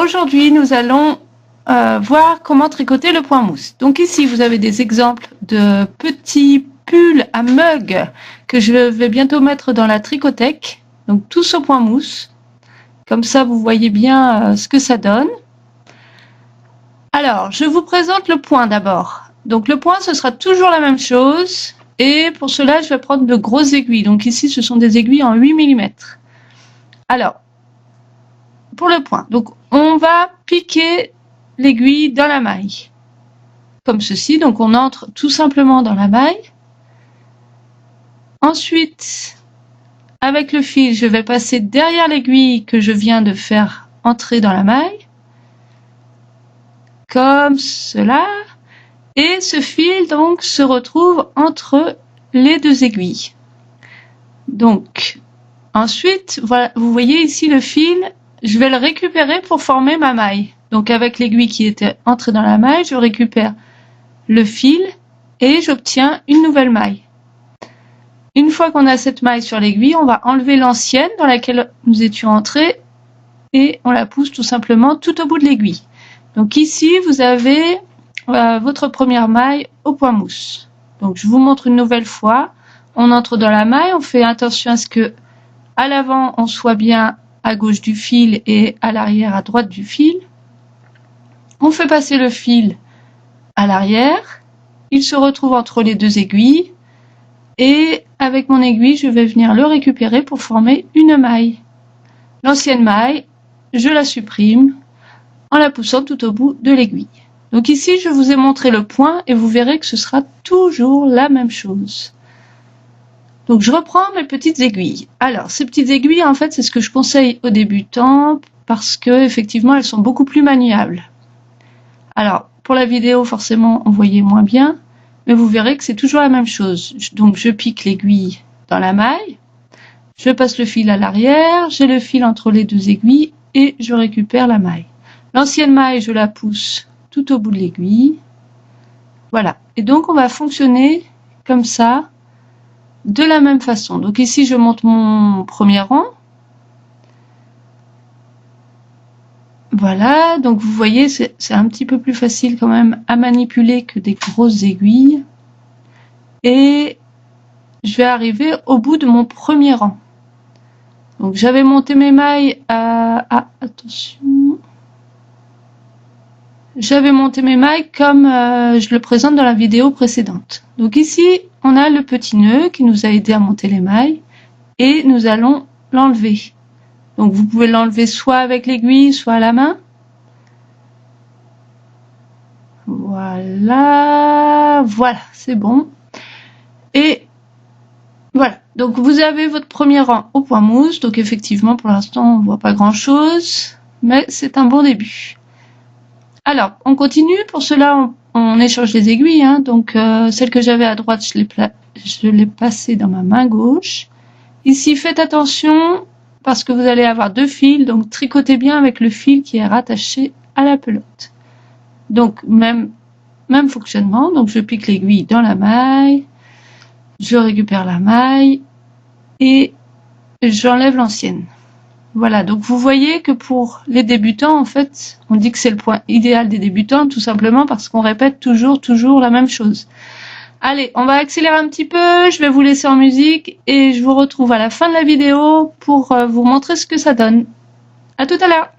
aujourd'hui, nous allons voir comment tricoter le point mousse. Donc ici, vous avez des exemples de petits pulls à mug que je vais bientôt mettre dans la tricothèque. Donc tous au point mousse. Comme ça, vous voyez bien ce que ça donne. Alors, je vous présente le point d'abord. Donc le point, ce sera toujours la même chose. Et pour cela, je vais prendre de grosses aiguilles. Donc ici, ce sont des aiguilles en 8 mm. Alors, pour le point, donc on va piquer l'aiguille dans la maille. Comme ceci, donc on entre tout simplement dans la maille. Ensuite, avec le fil, je vais passer derrière l'aiguille que je viens de faire entrer dans la maille. Comme cela. Et ce fil donc se retrouve entre les deux aiguilles. Donc, ensuite, voilà, vous voyez ici le fil, je vais le récupérer pour former ma maille. Donc avec l'aiguille qui était entrée dans la maille, je récupère le fil et j'obtiens une nouvelle maille. Une fois qu'on a cette maille sur l'aiguille, on va enlever l'ancienne dans laquelle nous étions entrés et on la pousse tout simplement tout au bout de l'aiguille. Donc ici, vous avez votre première maille au point mousse. Donc je vous montre une nouvelle fois. On entre dans la maille, on fait attention à ce que à l'avant on soit bien à gauche du fil et à l'arrière à droite du fil. On fait passer le fil à l'arrière. Il se retrouve entre les deux aiguilles. Et avec mon aiguille, je vais venir le récupérer pour former une maille. L'ancienne maille, je la supprime en la poussant tout au bout de l'aiguille. Donc ici, je vous ai montré le point et vous verrez que ce sera toujours la même chose. Donc je reprends mes petites aiguilles. Alors, ces petites aiguilles, en fait, c'est ce que je conseille aux débutants parce que effectivement, elles sont beaucoup plus maniables. Alors, pour la vidéo, forcément, on voyait moins bien, mais vous verrez que c'est toujours la même chose. Donc je pique l'aiguille dans la maille, je passe le fil à l'arrière, j'ai le fil entre les deux aiguilles et je récupère la maille. L'ancienne maille, je la pousse tout au bout de l'aiguille. Voilà. Et donc, on va fonctionner comme ça, de la même façon. Donc ici, je monte mon premier rang. Voilà. Donc, vous voyez, c'est un petit peu plus facile quand même à manipuler que des grosses aiguilles. Et je vais arriver au bout de mon premier rang. Donc, j'avais monté mes mailles à... Ah, attention... J'avais monté mes mailles comme je le présente dans la vidéo précédente. Donc ici, on a le petit nœud qui nous a aidé à monter les mailles et nous allons l'enlever. Donc vous pouvez l'enlever soit avec l'aiguille, soit à la main. Voilà, voilà, c'est bon. Et voilà, donc vous avez votre premier rang au point mousse. Donc effectivement, pour l'instant, on ne voit pas grand-chose, mais c'est un bon début. Alors, on continue. Pour cela, on échange les aiguilles. Hein. Donc, celle que j'avais à droite, je l'ai passée dans ma main gauche. Ici, faites attention parce que vous allez avoir deux fils. Donc, tricotez bien avec le fil qui est rattaché à la pelote. Donc, même fonctionnement. Donc, je pique l'aiguille dans la maille. Je récupère la maille et j'enlève l'ancienne. Voilà, donc vous voyez que pour les débutants, en fait, on dit que c'est le point idéal des débutants, tout simplement parce qu'on répète toujours la même chose. Allez, on va accélérer un petit peu, je vais vous laisser en musique et je vous retrouve à la fin de la vidéo pour vous montrer ce que ça donne. À tout à l'heure!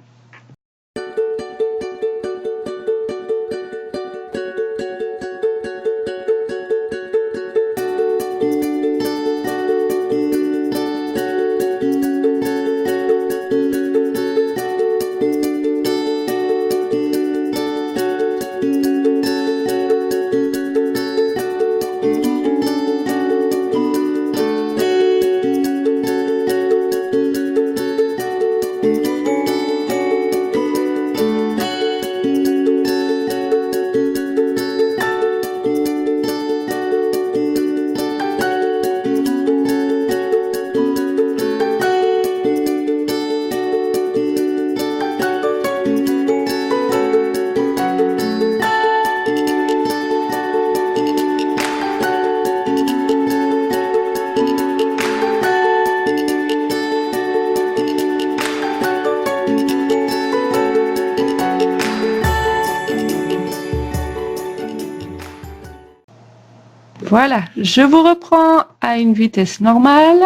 Voilà, je vous reprends à une vitesse normale.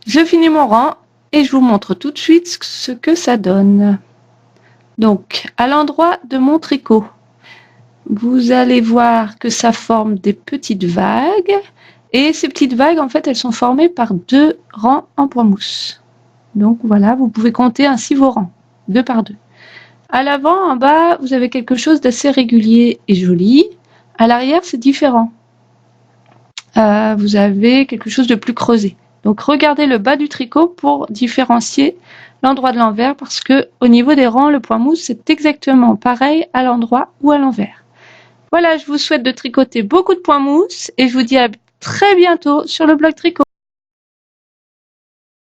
Je finis mon rang et je vous montre tout de suite ce que ça donne. Donc, à l'endroit de mon tricot, vous allez voir que ça forme des petites vagues. Et ces petites vagues, en fait, elles sont formées par 2 rangs en point mousse. Donc voilà, vous pouvez compter ainsi vos rangs, 2 par 2. À l'avant, en bas, vous avez quelque chose d'assez régulier et joli. À l'arrière, c'est différent. Vous avez quelque chose de plus creusé. Donc regardez le bas du tricot pour différencier l'endroit de l'envers, parce que au niveau des rangs, le point mousse, c'est exactement pareil à l'endroit ou à l'envers. Voilà, je vous souhaite de tricoter beaucoup de points mousse et je vous dis à très bientôt sur le blog tricot.